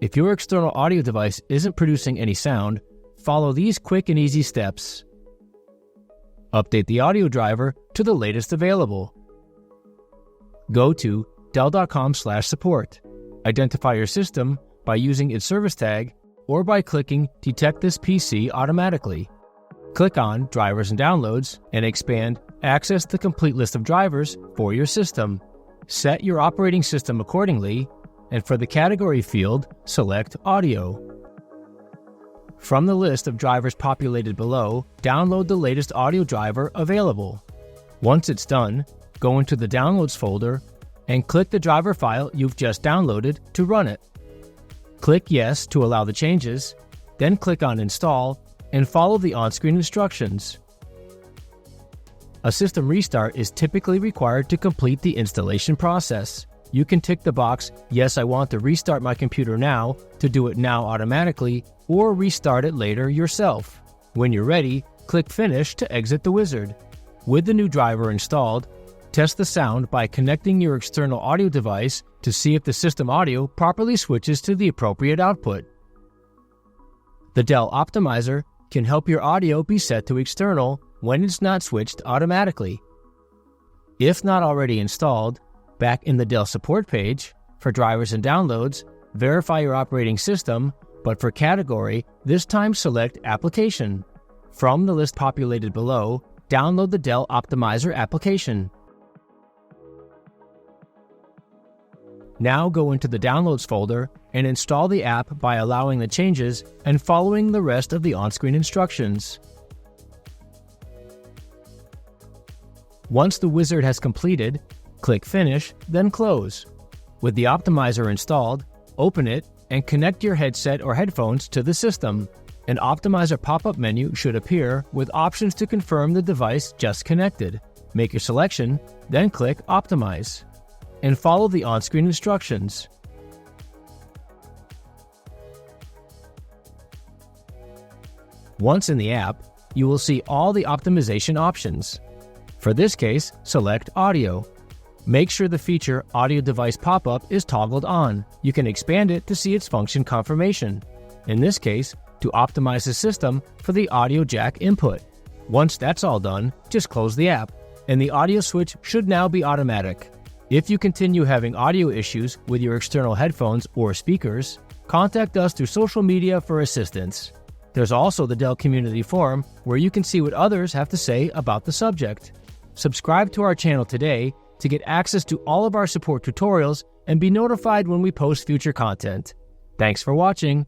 If your external audio device isn't producing any sound, follow these quick and easy steps. Update the audio driver to the latest available. Go to dell.com/support. Identify your system by using its service tag or by clicking Detect this PC automatically. Click on Drivers and Downloads and expand Access the complete list of drivers for your system. Set your operating system accordingly, and for the category field, select Audio. From the list of drivers populated below, download the latest audio driver available. Once it's done, go into the Downloads folder and click the driver file you've just downloaded to run it. Click Yes to allow the changes, then click on Install and follow the on-screen instructions. A system restart is typically required to complete the installation process. You can tick the box, Yes, I want to restart my computer now, to do it now automatically, or restart it later yourself. When you're ready, click Finish to exit the wizard. With the new driver installed, test the sound by connecting your external audio device to see if the system audio properly switches to the appropriate output. The Dell Optimizer can help your audio be set to external when it's not switched automatically. If not already installed, back in the Dell Support page, for drivers and downloads, verify your operating system, but for category, this time select Application. From the list populated below, download the Dell Optimizer application. Now go into the Downloads folder and install the app by allowing the changes and following the rest of the on-screen instructions. Once the wizard has completed, click Finish, then Close. With the Optimizer installed, open it and connect your headset or headphones to the system. An Optimizer pop-up menu should appear with options to confirm the device just connected. Make your selection, then click Optimize, and follow the on-screen instructions. Once in the app, you will see all the optimization options. For this case, select Audio. Make sure the feature Audio Device Pop-up is toggled on. You can expand it to see its function confirmation. In this case, to optimize the system for the audio jack input. Once that's all done, just close the app, and the audio switch should now be automatic. If you continue having audio issues with your external headphones or speakers, contact us through social media for assistance. There's also the Dell Community Forum where you can see what others have to say about the subject. Subscribe to our channel today to get access to all of our support tutorials and be notified when we post future content. Thanks for watching.